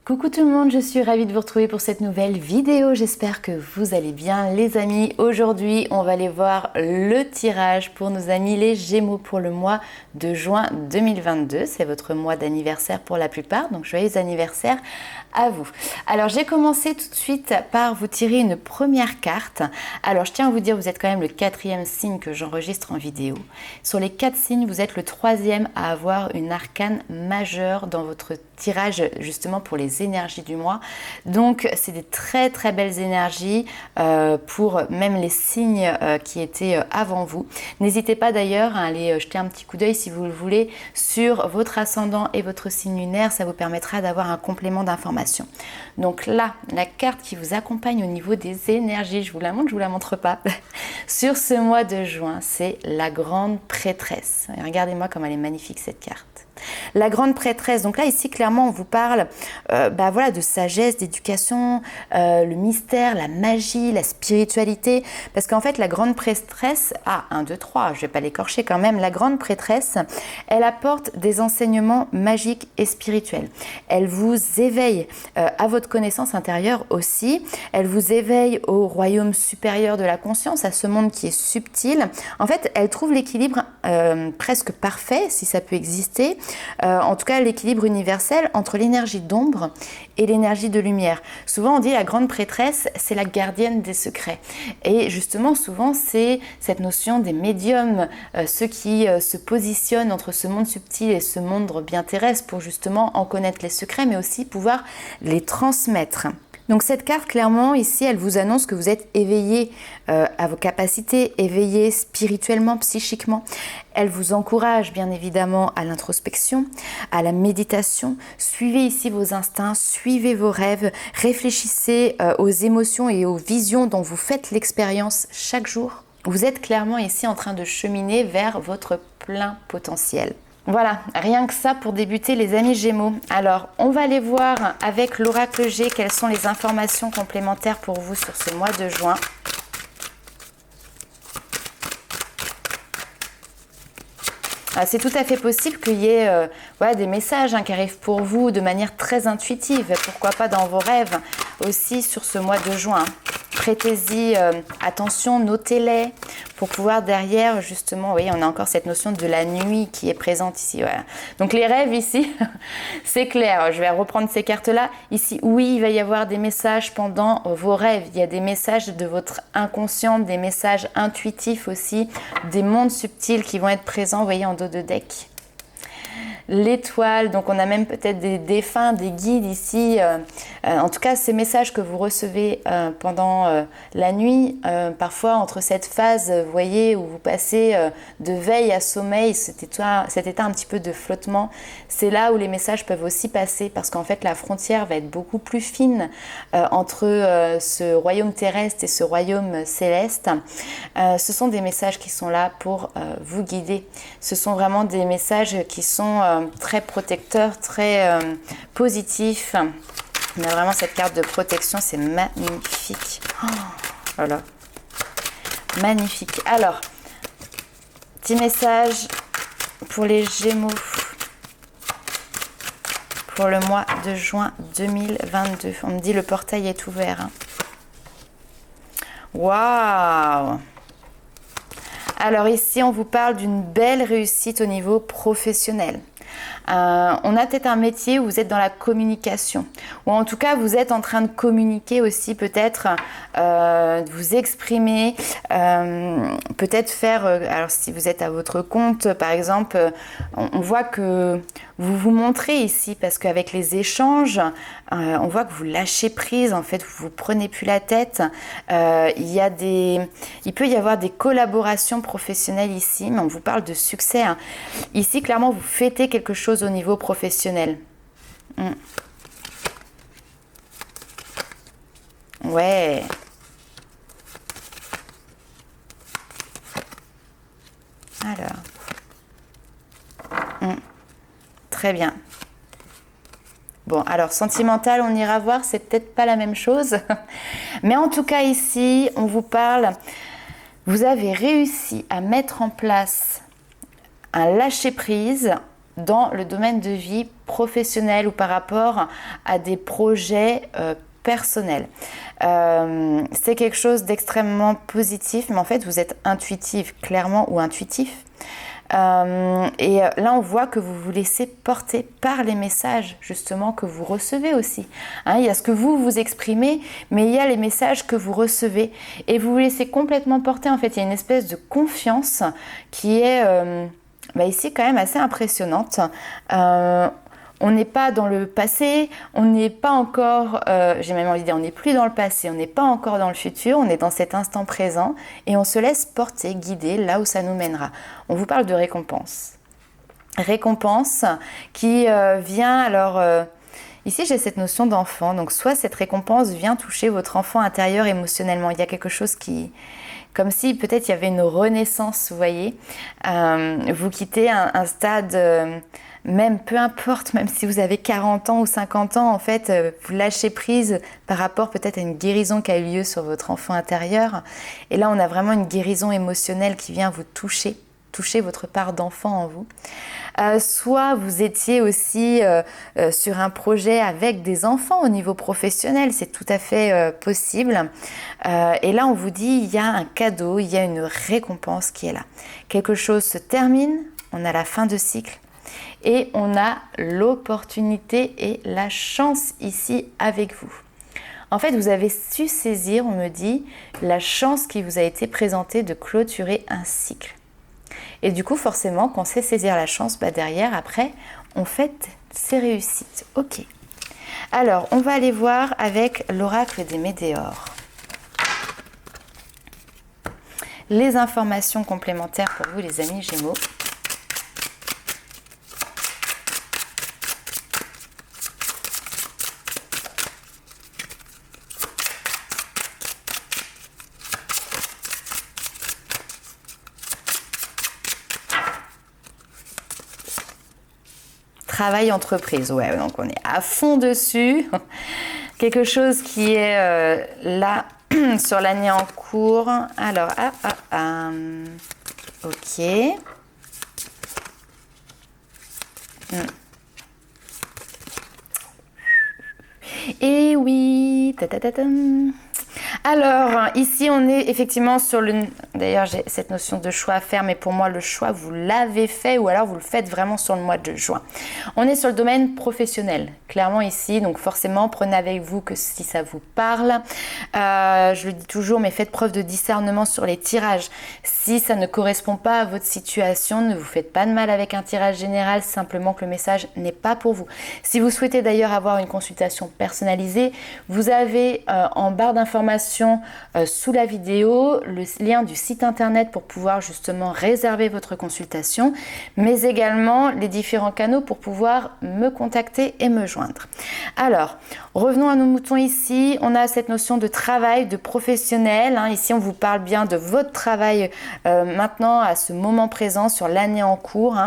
Coucou tout le monde, je suis ravie de vous retrouver pour cette nouvelle vidéo. J'espère que vous allez bien les amis. Aujourd'hui, on va aller voir le tirage pour nos amis les Gémeaux pour le mois de juin 2022. C'est votre mois d'anniversaire pour la plupart, donc joyeux anniversaire à vous. Alors j'ai commencé tout de suite par vous tirer une première carte. Alors je tiens à vous dire, vous êtes quand même le 4e signe que j'enregistre en vidéo. Sur les 4 signes, vous êtes le 3e à avoir une arcane majeure dans votre tirage justement pour les énergies du mois. Donc c'est des très très belles énergies pour même les signes qui étaient avant vous. N'hésitez pas d'ailleurs à aller jeter un petit coup d'œil si vous le voulez sur votre ascendant et votre signe lunaire, ça vous permettra d'avoir un complément d'information. Donc là, la carte qui vous accompagne au niveau des énergies, je vous la montre, je vous la montre pas, sur ce mois de juin, c'est la grande prêtresse. Et regardez-moi comme elle est magnifique cette carte. La grande prêtresse, donc là ici clairement on vous parle voilà, de sagesse, d'éducation, le mystère, la magie, la spiritualité, parce qu'en fait la grande prêtresse, 1, 2, 3, je vais pas l'écorcher quand même, la grande prêtresse, elle apporte des enseignements magiques et spirituels. Elle vous éveille à votre connaissance intérieure aussi, elle vous éveille au royaume supérieur de la conscience, à ce monde qui est subtil. En fait, elle trouve l'équilibre presque parfait, si ça peut exister, en tout cas l'équilibre universel entre l'énergie d'ombre et l'énergie de lumière. Souvent on dit la grande prêtresse, c'est la gardienne des secrets. Et justement souvent c'est cette notion des médiums, ceux qui se positionnent entre ce monde subtil et ce monde bien terrestre pour justement en connaître les secrets, mais aussi pouvoir les transmettre. Donc cette carte, clairement, ici, elle vous annonce que vous êtes éveillé à vos capacités, éveillé spirituellement, psychiquement. Elle vous encourage, bien évidemment, à l'introspection, à la méditation. Suivez ici vos instincts, suivez vos rêves, réfléchissez aux émotions et aux visions dont vous faites l'expérience chaque jour. Vous êtes clairement ici en train de cheminer vers votre plein potentiel. Voilà, rien que ça pour débuter les amis Gémeaux. Alors, on va aller voir avec l'oracle G quelles sont les informations complémentaires pour vous sur ce mois de juin. C'est tout à fait possible qu'il y ait voilà, des messages qui arrivent pour vous de manière très intuitive. Pourquoi pas dans vos rêves aussi sur ce mois de juin. Prêtez-y attention, notez-les pour pouvoir derrière, justement, vous voyez, on a encore cette notion de la nuit qui est présente ici. Voilà. Donc les rêves ici, c'est clair, je vais reprendre ces cartes-là. Ici, oui, il va y avoir des messages pendant vos rêves. Il y a des messages de votre inconscient, des messages intuitifs aussi, des mondes subtils qui vont être présents, vous voyez, en dos de deck. L'étoile, donc on a même peut-être des défunts, des guides ici. En tout cas, ces messages que vous recevez pendant la nuit, parfois entre cette phase, vous voyez, où vous passez de veille à sommeil, cet état un petit peu de flottement, c'est là où les messages peuvent aussi passer, parce qu'en fait, la frontière va être beaucoup plus fine entre ce royaume terrestre et ce royaume céleste. Ce sont des messages qui sont là pour vous guider. Ce sont vraiment des messages qui sont très protecteur, très positif. On a vraiment cette carte de protection, c'est magnifique. Oh, voilà. Magnifique. Alors, petit message pour les Gémeaux pour le mois de juin 2022. On me dit le portail est ouvert. Waouh! Alors ici, on vous parle d'une belle réussite au niveau professionnel. On a peut-être un métier où vous êtes dans la communication, ou en tout cas vous êtes en train de communiquer aussi, peut-être de vous exprimer, peut-être faire, alors si vous êtes à votre compte par exemple, on voit que vous vous montrez ici parce qu'avec les échanges, on voit que vous lâchez prise, en fait vous vous prenez plus la tête. Il peut y avoir des collaborations professionnelles ici, mais on vous parle de succès. Ici clairement vous fêtez quelque chose au niveau professionnel. Ouais. Alors. Très bien. Bon, alors sentimental, on ira voir, c'est peut-être pas la même chose. Mais en tout cas ici, on vous parle, vous avez réussi à mettre en place un lâcher-prise dans le domaine de vie professionnel ou par rapport à des projets personnels. C'est quelque chose d'extrêmement positif, mais en fait vous êtes intuitive clairement ou intuitif. Et là on voit que vous vous laissez porter par les messages justement que vous recevez aussi, hein, il y a ce que vous exprimez, mais il y a les messages que vous recevez et vous vous laissez complètement porter. En fait il y a une espèce de confiance qui est ici quand même assez impressionnante. On n'est pas dans le passé, on n'est pas encore, j'ai même envie de dire, on n'est plus dans le passé, on n'est pas encore dans le futur, on est dans cet instant présent et on se laisse porter, guider là où ça nous mènera. On vous parle de récompense. Récompense qui vient, alors ici j'ai cette notion d'enfant, donc soit cette récompense vient toucher votre enfant intérieur émotionnellement, il y a quelque chose qui... Comme si peut-être il y avait une renaissance, vous voyez. Vous quittez un stade... même peu importe, même si vous avez 40 ans ou 50 ans, en fait, vous lâchez prise par rapport peut-être à une guérison qui a eu lieu sur votre enfant intérieur. Et là, on a vraiment une guérison émotionnelle qui vient vous toucher votre part d'enfant en vous. Soit vous étiez aussi sur un projet avec des enfants au niveau professionnel, c'est tout à fait possible. Et là, on vous dit, il y a un cadeau, il y a une récompense qui est là. Quelque chose se termine, on a la fin de cycle. Et on a l'opportunité et la chance ici avec vous. En fait, vous avez su saisir, on me dit, la chance qui vous a été présentée de clôturer un cycle. Et du coup, forcément, quand on sait saisir la chance, derrière, après, on fête ses réussites. Ok. Alors, on va aller voir avec l'oracle des météores. Les informations complémentaires pour vous, les amis Gémeaux. Travail entreprise, ouais, donc on est à fond dessus. Quelque chose qui est là sur l'année en cours. Alors, ok. Et oui, alors, ici, on est effectivement sur le... D'ailleurs, j'ai cette notion de choix à faire, mais pour moi, le choix, vous l'avez fait ou alors vous le faites vraiment sur le mois de juin. On est sur le domaine professionnel, clairement ici, donc forcément, prenez avec vous que si ça vous parle. Je le dis toujours, mais faites preuve de discernement sur les tirages. Si ça ne correspond pas à votre situation, ne vous faites pas de mal avec un tirage général, simplement que le message n'est pas pour vous. Si vous souhaitez d'ailleurs avoir une consultation personnalisée, vous avez en barre d'informations sous la vidéo le lien du site internet pour pouvoir justement réserver votre consultation, mais également les différents canaux pour pouvoir me contacter et me joindre. Alors, revenons à nos moutons ici. On a cette notion de travail, de professionnel. Ici, on vous parle bien de votre travail maintenant, à ce moment présent, sur l'année en cours.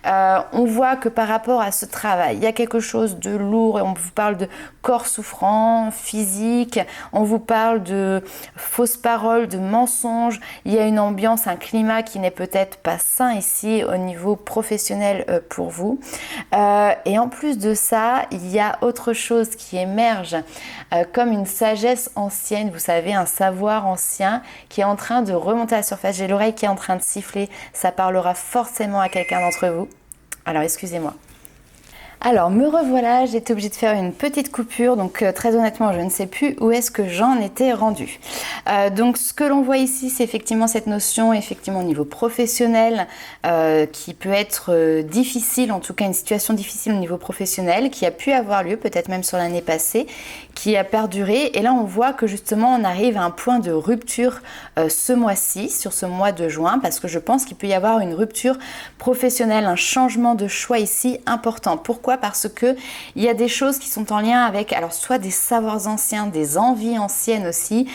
On voit que par rapport à ce travail, il y a quelque chose de lourd et on vous parle de corps souffrant, physique. On vous parle de fausses paroles, de mensonges. Il y a une ambiance, un climat qui n'est peut-être pas sain ici au niveau professionnel pour vous. Et en plus de ça, il y a autre chose qui émerge comme une sagesse ancienne, vous savez, un savoir ancien qui est en train de remonter à la surface. J'ai l'oreille qui est en train de siffler, ça parlera forcément à quelqu'un d'entre vous. Alors excusez-moi. Alors me revoilà, j'ai été obligée de faire une petite coupure, donc très honnêtement je ne sais plus où est-ce que j'en étais rendue. Donc ce que l'on voit ici, c'est effectivement cette notion, effectivement au niveau professionnel, qui peut être difficile, en tout cas une situation difficile au niveau professionnel, qui a pu avoir lieu peut-être même sur l'année passée, qui a perduré, et là on voit que justement on arrive à un point de rupture ce mois-ci, sur ce mois de juin, parce que je pense qu'il peut y avoir une rupture professionnelle, un changement de choix ici important. Pourquoi ? Pourquoi? Parce que il y a des choses qui sont en lien avec, alors soit des savoirs anciens, des envies anciennes aussi,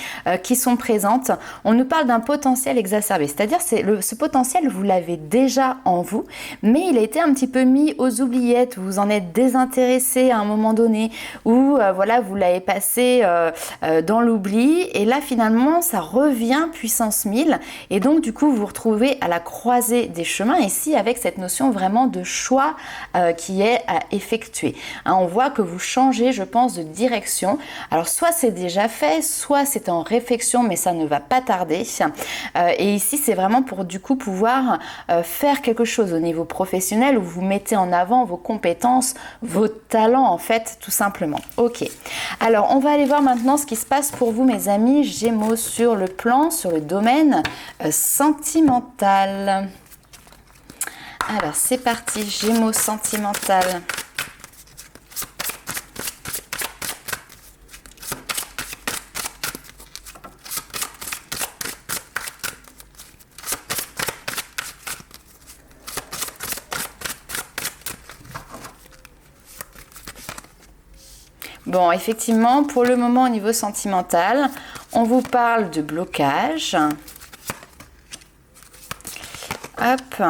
qui sont présentes. On nous parle d'un potentiel exacerbé, c'est-à-dire ce potentiel, vous l'avez déjà en vous, mais il a été un petit peu mis aux oubliettes, vous en êtes désintéressé à un moment donné, ou voilà, vous l'avez passé dans l'oubli, et là finalement ça revient puissance 1000, et donc du coup vous vous retrouvez à la croisée des chemins, ici avec cette notion vraiment de choix qui est à effectuer. Hein, on voit que vous changez, je pense, de direction. Alors soit c'est déjà fait, soit c'est en réflexion, mais ça ne va pas tarder. Et ici c'est vraiment pour du coup pouvoir faire quelque chose au niveau professionnel où vous mettez en avant vos compétences, vos talents en fait, tout simplement. Ok, alors on va aller voir maintenant ce qui se passe pour vous mes amis Gémeaux sur le plan, sur le domaine sentimental. Alors c'est parti, Gémeaux sentimental. Bon, effectivement, pour le moment au niveau sentimental, on vous parle de blocage. Hop.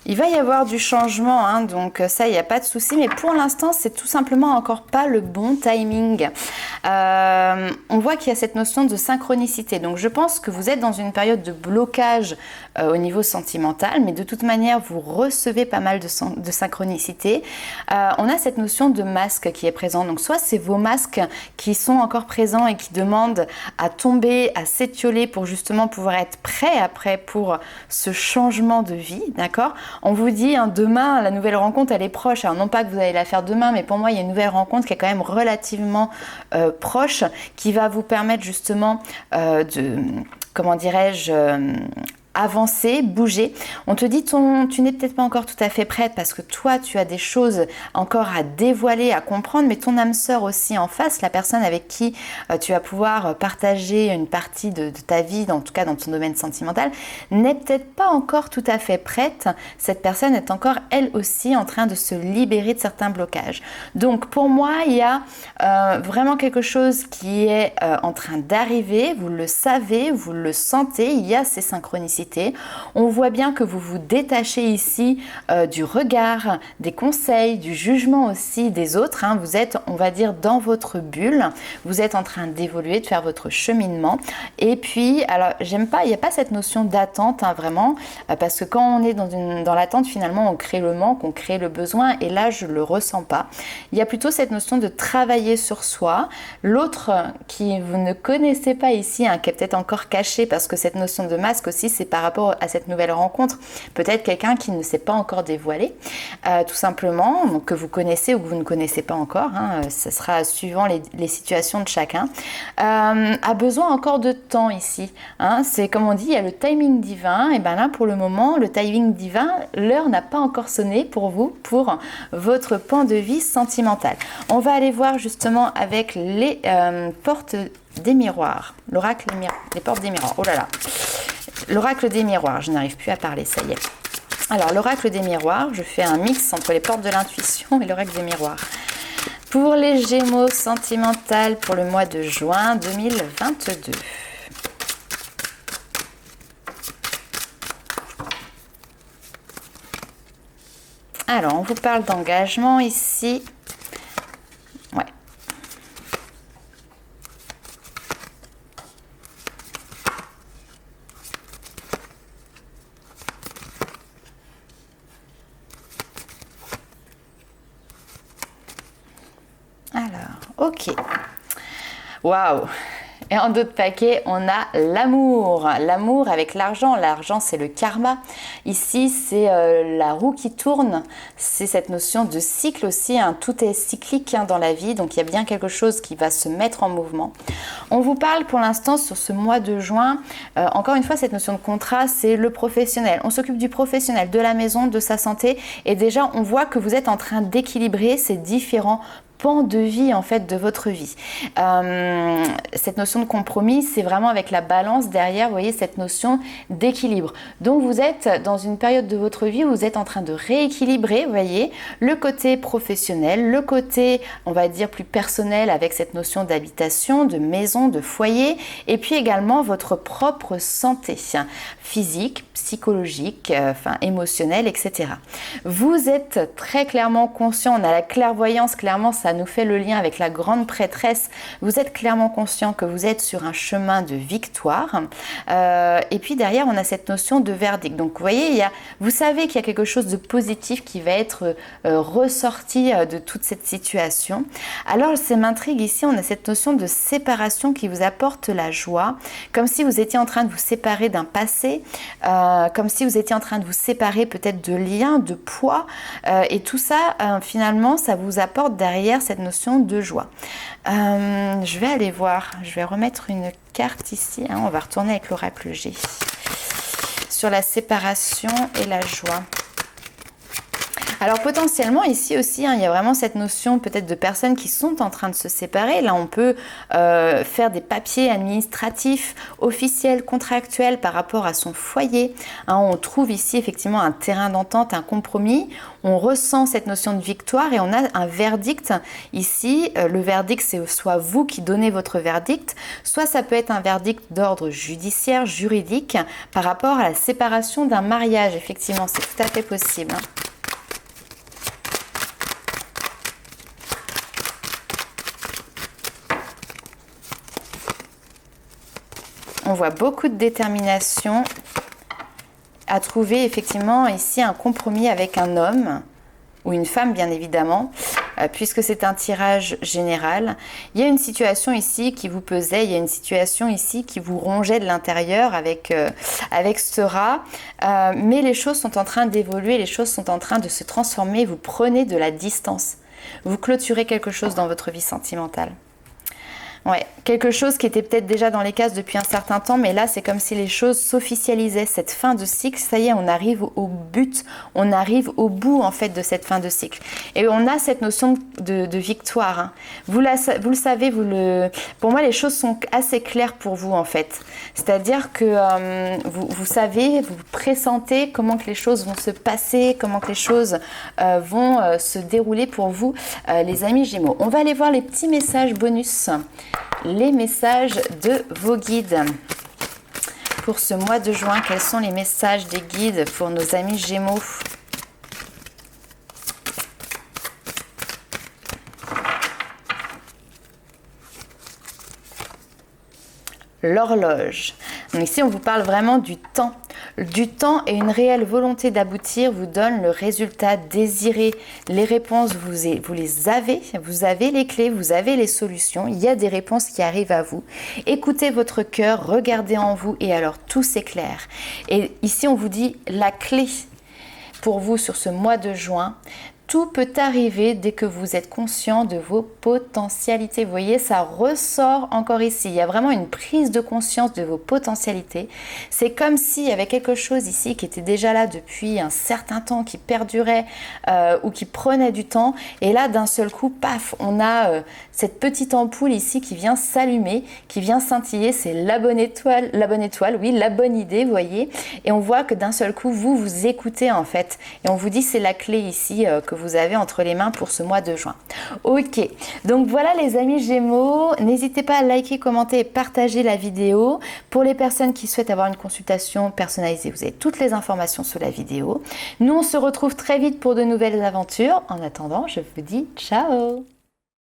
Il va y avoir du changement, hein, donc ça, il n'y a pas de souci, mais pour l'instant, c'est tout simplement encore pas le bon timing. On voit qu'il y a cette notion de synchronicité, donc je pense que vous êtes dans une période de blocage au niveau sentimental, mais de toute manière, vous recevez pas mal de synchronicité. On a cette notion de masque qui est présent, donc soit c'est vos masques qui sont encore présents et qui demandent à tomber, à s'étioler pour justement pouvoir être prêt après pour ce changement de vie, d'accord? On vous dit hein, demain, la nouvelle rencontre, elle est proche. Alors non pas que vous allez la faire demain, mais pour moi, il y a une nouvelle rencontre qui est quand même relativement proche, qui va vous permettre justement de, comment dirais-je, avancer, bouger. On te dit tu n'es peut-être pas encore tout à fait prête parce que toi tu as des choses encore à dévoiler, à comprendre, mais ton âme sœur aussi en face, la personne avec qui tu vas pouvoir partager une partie de ta vie, en tout cas dans ton domaine sentimental, n'est peut-être pas encore tout à fait prête. Cette personne est encore elle aussi en train de se libérer de certains blocages. Donc pour moi il y a vraiment quelque chose qui est en train d'arriver, vous le savez, vous le sentez, il y a ces synchronicités. On voit bien que vous vous détachez ici du regard, des conseils, du jugement aussi des autres. Hein. Vous êtes, on va dire, dans votre bulle. Vous êtes en train d'évoluer, de faire votre cheminement. Et puis, alors, j'aime pas, il n'y a pas cette notion d'attente, hein, vraiment, parce que quand on est dans l'attente, finalement, on crée le manque, on crée le besoin. Et là, je le ressens pas. Il y a plutôt cette notion de travailler sur soi. L'autre qui vous ne connaissez pas ici, hein, qui est peut-être encore caché, parce que cette notion de masque aussi, c'est par rapport à cette nouvelle rencontre, peut-être quelqu'un qui ne s'est pas encore dévoilé, tout simplement, donc que vous connaissez ou que vous ne connaissez pas encore, hein, ce sera suivant les situations de chacun, a besoin encore de temps ici, hein, c'est comme on dit, il y a le timing divin, et bien là pour le moment, le timing divin, l'heure n'a pas encore sonné pour vous, pour votre pan de vie sentimental. On va aller voir justement avec les portes des miroirs, l'oracle, les portes des miroirs, oh là là. L'oracle des miroirs, je n'arrive plus à parler, ça y est. Alors, l'oracle des miroirs, je fais un mix entre les portes de l'intuition et l'oracle des miroirs. Pour les Gémeaux sentimentales pour le mois de juin 2022. Alors, on vous parle d'engagement ici. Ouais. Alors, ok. Waouh! Et en d'autres paquets, on a l'amour. L'amour avec l'argent. L'argent, c'est le karma. Ici, c'est la roue qui tourne. C'est cette notion de cycle aussi. Hein. Tout est cyclique hein, dans la vie. Donc, il y a bien quelque chose qui va se mettre en mouvement. On vous parle pour l'instant sur ce mois de juin. Encore une fois, cette notion de contrat, c'est le professionnel. On s'occupe du professionnel, de la maison, de sa santé. Et déjà, on voit que vous êtes en train d'équilibrer ces différents pan de vie en fait de votre vie. Cette notion de compromis, c'est vraiment avec la balance derrière, vous voyez, cette notion d'équilibre. Donc vous êtes dans une période de votre vie où vous êtes en train de rééquilibrer, vous voyez, le côté professionnel, le côté, on va dire, plus personnel avec cette notion d'habitation, de maison, de foyer, et puis également votre propre santé physique, psychologique, émotionnelle, etc. Vous êtes très clairement conscient, on a la clairvoyance, clairement ça nous fait le lien avec la grande prêtresse, vous êtes clairement conscient que vous êtes sur un chemin de victoire, et puis derrière on a cette notion de verdict. Donc vous voyez, vous savez qu'il y a quelque chose de positif qui va être ressorti de toute cette situation. Alors ça m'intrigue ici, on a cette notion de séparation qui vous apporte la joie, comme si vous étiez en train de vous séparer d'un passé, comme si vous étiez en train de vous séparer peut-être de liens, de poids, et tout ça finalement ça vous apporte derrière cette notion de joie. Je vais aller voir, je vais remettre une carte ici, on va retourner avec l'oracle G sur la séparation et la joie. Alors potentiellement ici aussi, il y a vraiment cette notion peut-être de personnes qui sont en train de se séparer. Là, on peut faire des papiers administratifs, officiels, contractuels par rapport à son foyer. On trouve ici effectivement un terrain d'entente, un compromis. On ressent cette notion de victoire et on a un verdict ici. Le verdict, c'est soit vous qui donnez votre verdict, soit ça peut être un verdict d'ordre judiciaire, juridique, par rapport à la séparation d'un mariage. Effectivement, c'est tout à fait possible. On voit beaucoup de détermination à trouver effectivement ici un compromis avec un homme ou une femme bien évidemment, puisque c'est un tirage général. Il y a une situation ici qui vous pesait, il y a une situation ici qui vous rongeait de l'intérieur avec ce rat, mais les choses sont en train d'évoluer, les choses sont en train de se transformer, vous prenez de la distance, vous clôturez quelque chose dans votre vie sentimentale. Ouais, quelque chose qui était peut-être déjà dans les cases depuis un certain temps, mais là c'est comme si les choses s'officialisaient, cette fin de cycle, ça y est, on arrive au but, on arrive au bout en fait de cette fin de cycle. Et on a cette notion de victoire. Vous le savez, pour moi les choses sont assez claires pour vous en fait. C'est-à-dire que vous savez, vous pressentez comment que les choses vont se passer, comment que les choses vont se dérouler pour vous, les amis Gémeaux. On va aller voir les petits messages bonus. Les messages de vos guides pour ce mois de juin. Quels sont les messages des guides pour nos amis Gémeaux? L'horloge. Ici, on vous parle vraiment du temps. Du temps et une réelle volonté d'aboutir vous donne le résultat désiré. Les réponses, vous les avez. Vous avez les clés, vous avez les solutions. Il y a des réponses qui arrivent à vous. Écoutez votre cœur, regardez en vous et alors tout s'éclaire. Et ici, on vous dit la clé pour vous sur ce mois de juin. Tout peut arriver dès que vous êtes conscient de vos potentialités. Vous voyez, ça ressort encore ici. Il y a vraiment une prise de conscience de vos potentialités. C'est comme s'il y avait quelque chose ici qui était déjà là depuis un certain temps, qui perdurait ou qui prenait du temps. Et là, d'un seul coup, paf, on a cette petite ampoule ici qui vient s'allumer, qui vient scintiller. C'est la bonne étoile, oui, la bonne idée, vous voyez. Et on voit que d'un seul coup, vous écoutez en fait. Et on vous dit c'est la clé ici que vous avez entre les mains pour ce mois de juin. Ok, donc voilà les amis Gémeaux, n'hésitez pas à liker, commenter et partager la vidéo. Pour les personnes qui souhaitent avoir une consultation personnalisée, vous avez toutes les informations sous la vidéo. Nous on se retrouve très vite pour de nouvelles aventures. En attendant, je vous dis ciao.